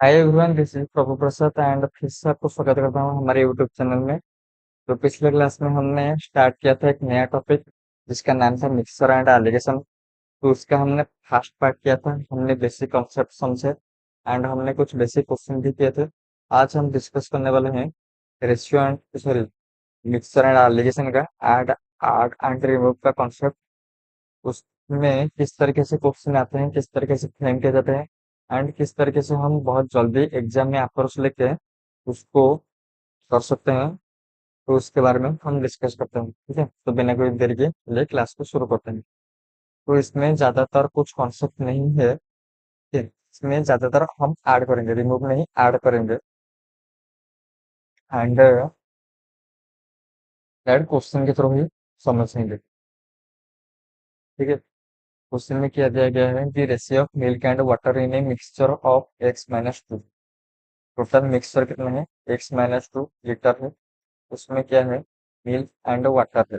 Hi everyone, this is Prabhu Prasad and फिर से आपको स्वागत करता हूँ हमारे यूट्यूब चैनल में। तो पिछले क्लास में हमने स्टार्ट किया था एक नया टॉपिक जिसका नाम था मिक्सर एंड एलिगेशन। तो उसका हमने फर्स्ट पार्ट किया था, हमने बेसिक कॉन्सेप्ट समझे एंड हमने कुछ बेसिक क्वेश्चन भी किए थे। आज हम डिस्कस करने वाले हैं ratio and sorry mixer and allegation का ऐड ऐड एंड रिमूव का कॉन्सेप्ट। उसमें किस तरीके से क्वेश्चन आते हैं, किस तरीके से फ्रेम किए जाते हैं एंड किस तरीके से हम बहुत जल्दी एग्जाम में अप्रोच लेके उसको कर सकते हैं। तो उसके बारे में हम डिस्कस करते हैं, ठीक है। तो बिना कोई देरी के लिए क्लास को शुरू करते हैं। तो इसमें ज्यादातर कुछ कॉन्सेप्ट नहीं है, ठीक है। इसमें ज्यादातर हम ऐड करेंगे, रिमूव नहीं ऐड करेंगे। एंड ऐड क्वेश्चन के थ्रू ही समझेंगे, ठीक है। क्वेश्चन में क्या दिया गया है कि ratio of milk and water in a mixture of x-2। Total mixture कितना है, x-2 लीटर है। उसमें क्या है, मिल्क एंड वाटर है।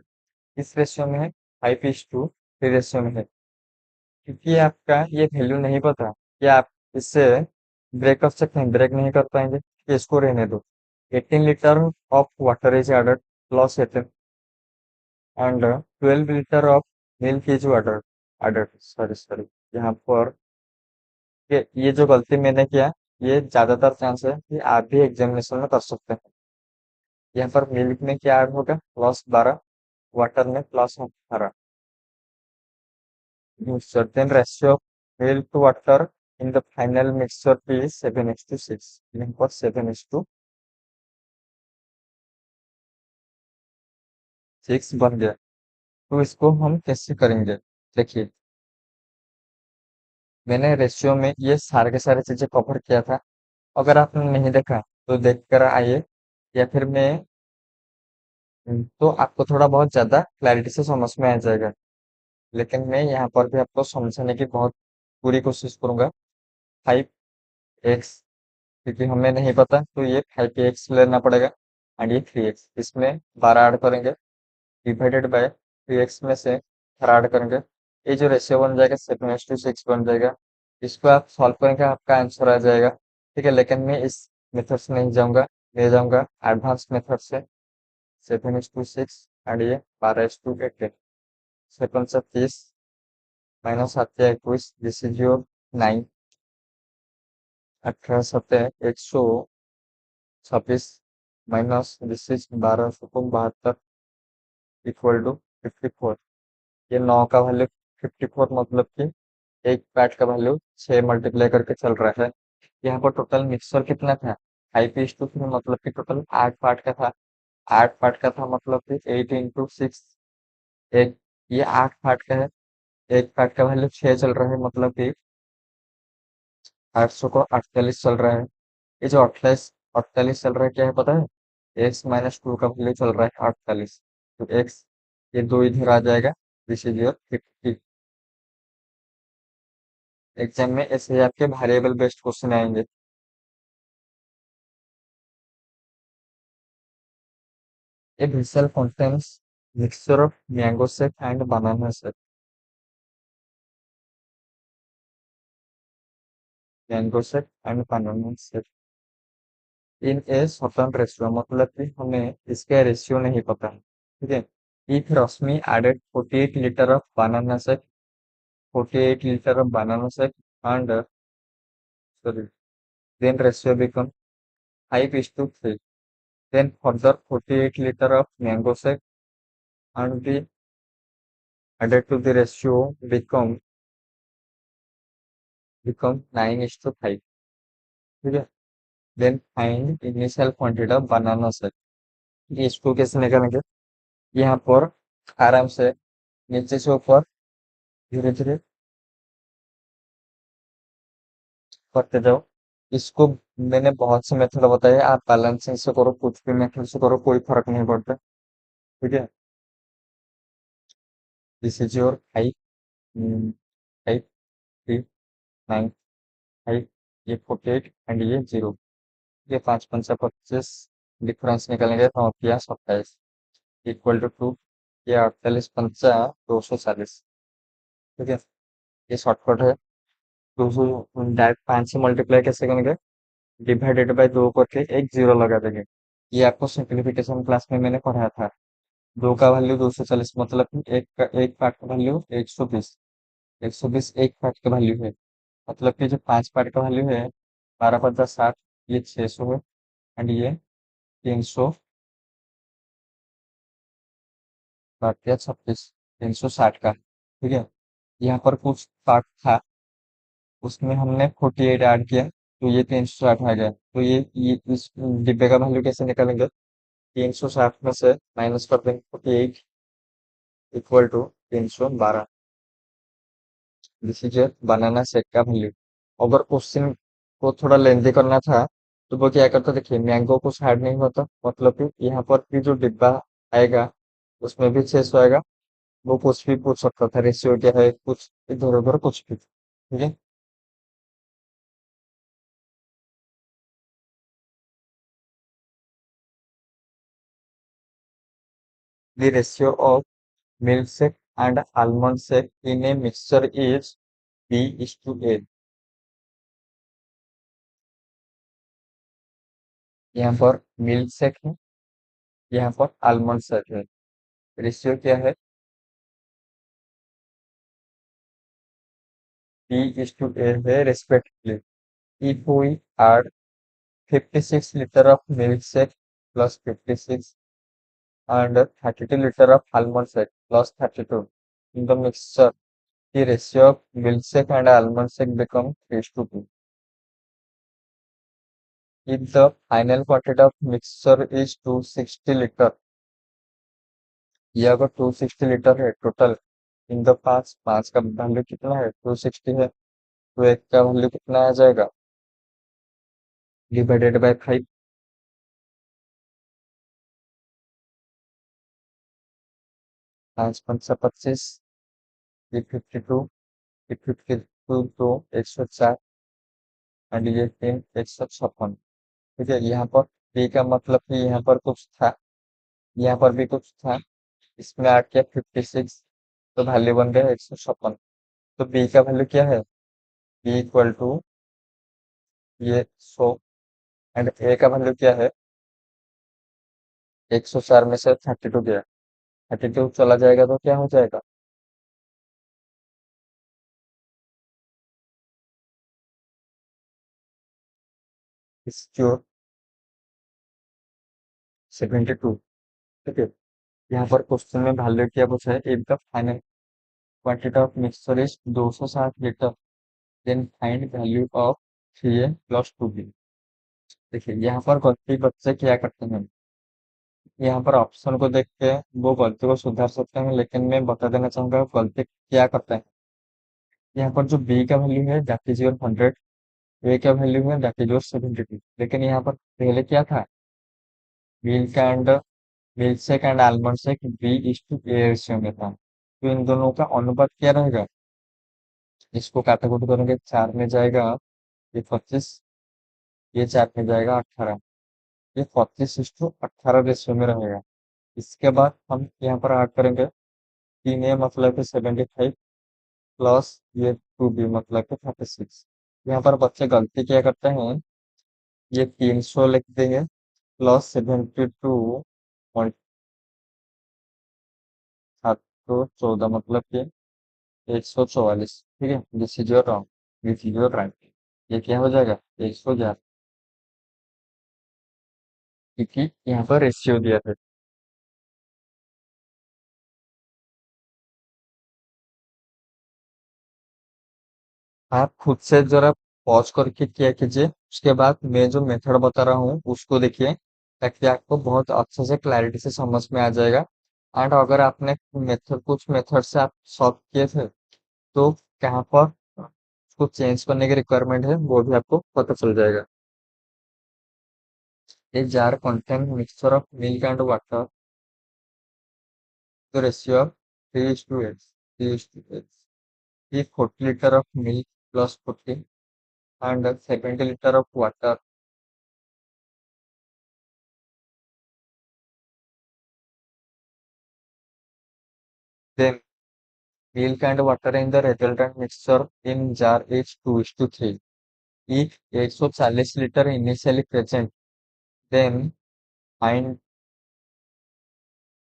इस रेशियो में है, 5:3 रेशियो में है। क्योंकि आपका ये वैल्यू नहीं पता कि आप इससे ब्रेक कर सकते हैं, ब्रेक नहीं कर पाएंगे कि इसको रहने दो। 18 litre of water is added plus 18 and 12 litre of milk is water added. Sorry sorry, यहाँ पर ये जो गलती मैंने किया, ये ज्यादातर चांस है कि आप भी एग्जामिनेशन में कर सकते हैं। यहाँ पर मिल्क में क्या ऐड होगा, +12, वाटर में +18। certain ratio of milk to water in the final mixture is 7:6। यहाँ पर 7:6 बन गया। तो इसको हम कैसे करेंगे, देखिए। मैंने रेशियो में ये सारे के सारे चीजें कवर किया था। अगर आपने नहीं देखा तो देख कर आइए, या फिर मैं तो आपको थोड़ा बहुत ज्यादा क्लैरिटी से समझ में आ जाएगा। लेकिन मैं यहाँ पर भी आपको समझाने की बहुत पूरी कोशिश करूंगा। 5x, क्योंकि हमें नहीं पता तो ये 5x लेना पड़ेगा। एंड ये 3x, इसमें 12 ऐड करेंगे, डिवाइडेड बाय 3x में से 4 ऐड करेंगे। ये जो रेशियो बन जाएगा 7:6 बन जाएगा। इसको आप सॉल्व करेंगे, आपका आंसर आ जाएगा, ठीक है। लेकिन मैं इस मेथड से नहीं जाऊंगा, मैं जाऊंगा एडवांस मेथड से। 7:6 एंड ये 12:18। 7×7 = 30, -7 × 21, this is your 9। 18×7 = 126, minus this is 12×72 equal to 54। ये 9 का वैल्यू 54, मतलब कि एक पैट का वैल्यू 6 मल्टीप्लाई करके चल रहा है। यहाँ पर टोटल मिक्सर कितना था, 5:3, मतलब कि टोटल 8 पार्ट का था। 8 पार्ट का था मतलब कि 8×6। एक ये 8 पार्ट का है, एक पार्ट का वैल्यू 6 चल रहा है, मतलब कि 800 को 48 चल रहा है। ये जो 48 48 चल रहा है, क्या है पता है, x-2 का वैल्यू चल रहा है 48। तो x, ये दो इधर आ जाएगा, दिस इज योर 50। एग्जाम में ऐसे ही आपके वेरिएबल बेस्ड क्वेश्चन आएंगे। A vessel contains mixture of mango shake and banana shake। Mango shake and banana shake in A certain ratio, मतलब कि हमें इसका रेशियो नहीं पता है, ठीक है। If Rashmi added 48 litre of banana shake, 48 litre of banana shake and sorry, then ratio become 5:3। Then further 48 liter of mango shake and be added to the ratio become 9:5, ठीक है। Then find initial quantity of banana shake. ये इसको कैसे निकालेंगे, यहाँ पर आराम से नीचे से ऊपर धीरे धीरे करते जाओ। इसको मैंने बहुत से मेथड बताए, आप बैलेंसिंग से करो, कुछ भी मेथड से करो, कोई फर्क नहीं पड़ता, ठीक है। दिस इज योर 5, 3, 9, 5, ये 48 एंड ये 0। ये 5×5 = 25, डिफरेंस निकलेंगे 9×5 = 27 इक्वल टू 2। ये 48×5 = 240, ठीक है। ये शॉर्टकट है। 200 डायरेक्ट 5 से मल्टीप्लाई कैसे करेंगे, डिवाइडेड बाय 2 करके एक जीरो लगा देंगे। ये आपको सिंप्लीफिकेशन क्लास में मैंने पढ़ाया था। 2 का वैल्यू 240, मतलब कि एक पार्ट का वैल्यू 120। 120 एक पार्ट का वैल्यू है, मतलब कि जो 5 पार्ट का वैल्यू है, 12×50 60, ये 600 है, एंड ये 300, 36, 360 का, ठीक है। यहाँ पर कुछ पार्ट था, उसमें हमने 48 ऐड किया, तो ये 360 आ गया। तो ये इस डिब्बे का वैल्यू कैसे निकालेंगे? 360 में से माइनस कर देंगे 48, equal to 312। This is banana shake का वैल्यू। अगर क्वेश्चन को थोड़ा लेंदी करना था, तो वो क्या करता, देखिए मैंगो कुछ ऐड नहीं होता, मतलब कि यहाँ पर भी जो डिब्बा आएगा उसमें भी 600 आएगा। वो कुछ भी पूछ सकता था, रेशियो क्या है, कुछ इधर उधर कुछ भी, ठीक है। The ratio of milk shake and almond shake in a mixture is B:A। यहाँ पर मिल्क शेक है, यहाँ पर आलमंड शेक है। रेशियो क्या है? B:A है respectively. If we add 56 liter of milk shake plus 56 and 32 liter of almond shake plus 32 in the mixture, the ratio of milkshake and almond shake become 3:2. If the final quantity of mixture is 260 liter, ये अगर 260 litre है total, in the पाँच, पाँच का value कितना है? 260 है, तो एक का वैल्यू कितना आ जाएगा? Divided by 5। 5×5 = 25, ये 52, ये 52 तो 104, एंड ये 3 156। ठीक है, यहाँ पर बी का मतलब कि यहाँ पर कुछ था, यहाँ पर भी कुछ था, इसमें ऐड किया 56, तो वैल्यू बन गया 156। तो बी का वैल्यू क्या है? बी इक्वल टू ये 100, एंड ए का वैल्यू क्या है? 104 में से 32 गया, 32 चला जाएगा तो क्या हो जाएगा? इसको 72। ठीक है, यहाँ पर क्वेश्चन में वैल्यू क्या पूछा है? If the final quantity of mixture is 260 litre, then find value of 3A plus 2B। देखिए यहाँ पर गलती बच्चे क्या करते हैं, यहाँ पर ऑप्शन को देख के वो गलती को सुधार सकते हैं, लेकिन मैं बता देना चाहूंगा गलती क्या करते हैं। यहाँ पर जो बी का वैल्यू है दैट इज योर 100, ए का वैल्यू है दैट इज योर 72, लेकिन यहाँ पर पहले क्या था? Milk and milk shake and almond shake B:A ratio में था, तो इन दोनों का अनुपात क्या रहेगा? इसको काटाकुटी करेंगे, 4 में जाएगा ये 25, ये 4 में जाएगा 18, ये 25:18 रेशियो में रहेगा। इसके बाद हम यहाँ पर ऐड करेंगे 3A मतलब कि 75 प्लस ये 2B मतलब कि 36। यहाँ पर बच्चे गलती क्या करते हैं, ये 300 लिख देंगे प्लस 72 पॉइंट 14 मतलब कि 144। ठीक है, this is your wrong, this is your right. ये क्या हो जाएगा? 111, क्योंकि यहाँ पर रेशियो दिया था। आप खुद से जरा पॉज करके क्या कीजिए, उसके बाद मैं जो मेथड बता रहा हूँ उसको देखिए, ताकि आपको बहुत अच्छे से क्लैरिटी से समझ में आ जाएगा। एंड अगर आपने मेथड कुछ मेथड से आप सॉल्व किए थे, तो कहाँ पर उसको चेंज करने की रिक्वायरमेंट है वो भी आपको पता चल जाएगा। A jar contain mixture of milk and water, the ratio of 3:8, 3:8. If 40 liter of milk plus 40 and 70 liter of water, then milk and water in the resultant mixture in jar is 2:3. If 140 liter initially then find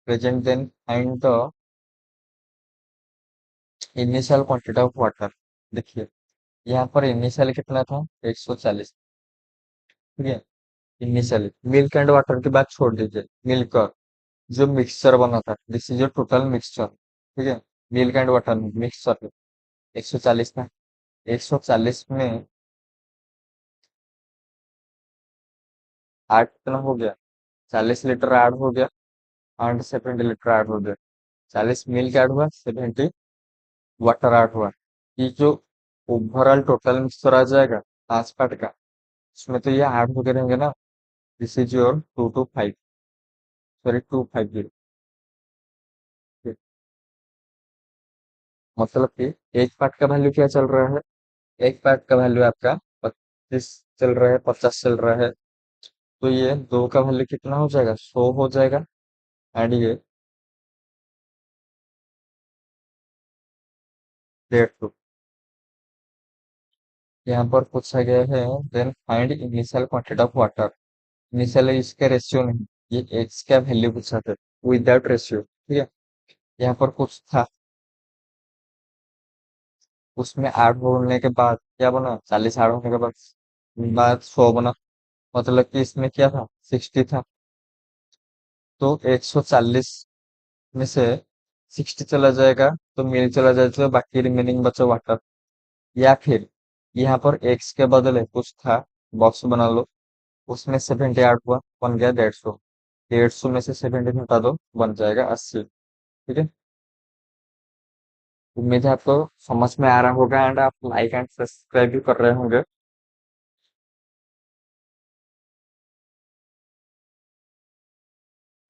find the initial quantity of water. देखिए यहाँ पर initial कितना था 140। ठीक है, initially milk and water की बात छोड़ दीजिए, मिल्क जो मिक्सचर बना था, this is your total mixture. ठीक है, मिल्क एंड वाटर मिक्सचर 140 था। 140 में 8 कितना हो गया, 40 लीटर ऐड हो गया एंड 70 लीटर ऐड हो गया। 40 मिल्क ऐड हुआ, 70 वाटर ऐड हुआ। ये जो ओवरऑल टोटल मिक्सचर आ जाएगा 5 पार्ट का, उसमें तो ये ऐड होके रहेंगे ना। This is your 225, sorry 250। मतलब कि एक पार्ट का वैल्यू क्या चल रहा है, एक पार्ट का वैल्यू आपका 25 चल रहा है, 50 चल रहा है। तो ये दो का वैल्यू कितना हो जाएगा, 100 हो जाएगा। एंड ये 150। यहाँ पर पूछा गया है then find initial quantity of water. Initial इसके रेशियो नहीं, ये एक्स का वैल्यू पूछा था विदाउट रेशियो। ठीक है, यहाँ पर कुछ था, उसमें 8 होने के बाद क्या बना, 40 ऐड होने के बाद 100 बना। मतलब कि इसमें क्या था, 60 था। तो 140 में से 60 चला जाएगा तो मिल चला जाएगा, बाकी रिमेनिंग बचा वाटर। या फिर यहाँ पर एक्स के बदले कुछ था, बॉक्स बना लो, उसमें 70 ऐड हुआ, बन गया 150। 150 में से 70 हटा दो, बन जाएगा 80। ठीक है, उम्मीद है आपको समझ में आ रहा होगा एंड आप लाइक एंड सब्सक्राइब भी कर रहे होंगे।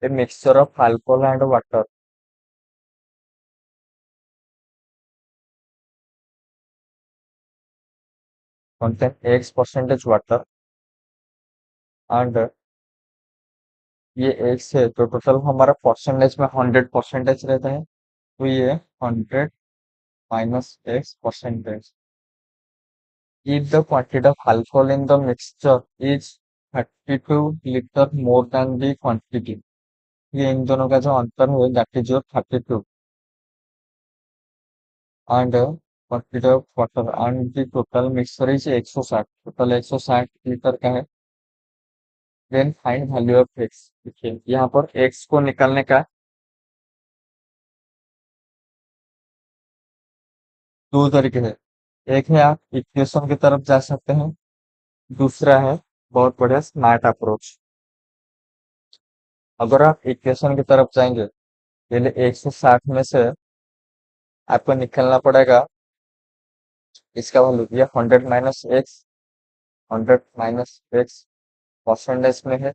A mixture of alcohol and water contain X% water and ये एक्स है तो टोटल हमारा परसेंटेज में 100% रहता है। तो ये 100 minus X%। If the quantity of alcohol in the mixture is 32 liter more than the quantity, ये इन दोनों का जो अंतर है that is your 32 and quantity of water and the total mixture is 160, total 160 litre का है। Then find value of X. देखिए यहाँ पर एक्स को निकालने का दो तरीके हैं। एक है आप इक्वेशन की तरफ जा सकते हैं, दूसरा है बहुत बढ़िया स्मार्ट अप्रोच। अगर आप इक्वेशन की तरफ जाएंगे, पहले 160 में से आपको निकलना पड़ेगा इसका वैल्यू, ये 100 - x, 100 - x परसेंटेज में है,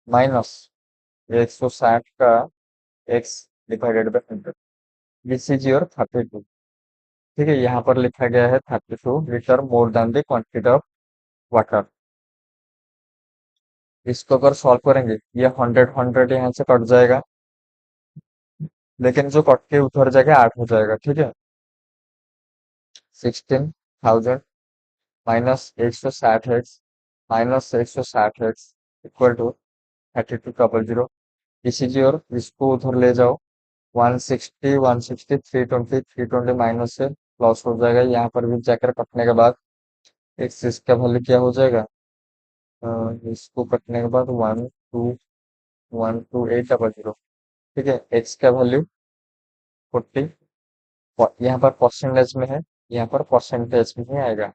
माइनस 160 का x divided by 100। This is your 32। ठीक है, यहाँ पर लिखा गया है 32 litre more than the quantity of water. इसको अगर सॉल्व करेंगे, ये 100 यहाँ से कट जाएगा, लेकिन जो कट के उधर जाएगा 8 हो जाएगा। ठीक है, 16,000 minus 160 x minus 160 x equal to 32,000। इसी जी और इसको उधर ले जाओ, 160 160 320 320 माइनस से लॉस हो जाएगा। यहाँ पर भी जाकर कटने के बाद एक्स इसका वैल्यू क्या हो जाएगा, इसको कटने के बाद 1212800। ठीक है, एक्स का वैल्यू 40, यहाँ पर परसेंटेज में है, यहाँ पर परसेंटेज में ही आएगा।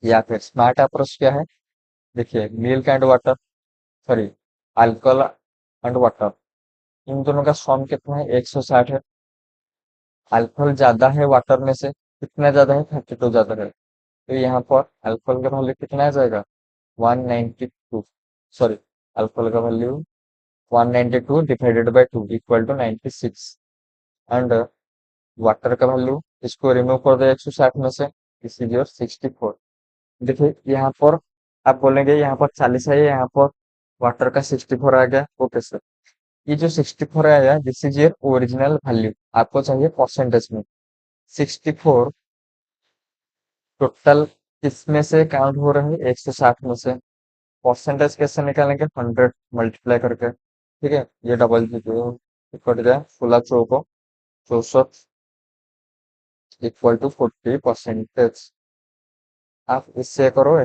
या फिर स्मार्ट अप्रोच क्या है, देखिए milk and water, sorry alcohol and water, इन दोनों का सम कितना है, 160 है। अल्कोहल ज्यादा है वाटर में से, कितना ज्यादा है, 32 ज्यादा है। तो यहाँ पर अल्कोहल का वैल्यू कितना आ जाएगा, 192, सॉरी अल्कोहल का value 192 divided by 2 equal to 96। And water का वैल्यू, इसको रिमूव कर दो 160 में से, इस इज योर 64। देखिए यहाँ पर आप बोलेंगे यहाँ पर 40 है, यहाँ पर वाटर का 64 आ गया। ओके सर, ये जो 64 आया this is your original value, आपको चाहिए परसेंटेज में। 64 टोटल किसमें से काउंट हो रहा है 160 में से। परसेंटेज कैसे निकालेंगे 100 मल्टीप्लाई करके। ठीक है, ये डबल कट जाए फुला चौको 64 इक्वल टू 40 परसेंटेज। आप इससे करो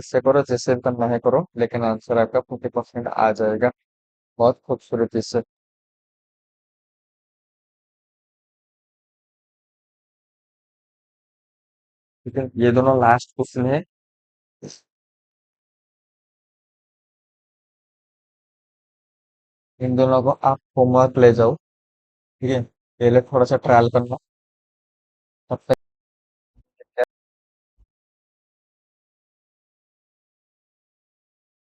जैसे करना है करो, लेकिन आंसर आपका 40% आ जाएगा बहुत खूबसूरती से। ठीक है, ये दोनों लास्ट क्वेश्चन है। इन दोनों को आप होमवर्क ले जाओ। ठीक है, पहले थोड़ा सा ट्रायल करना। तब तक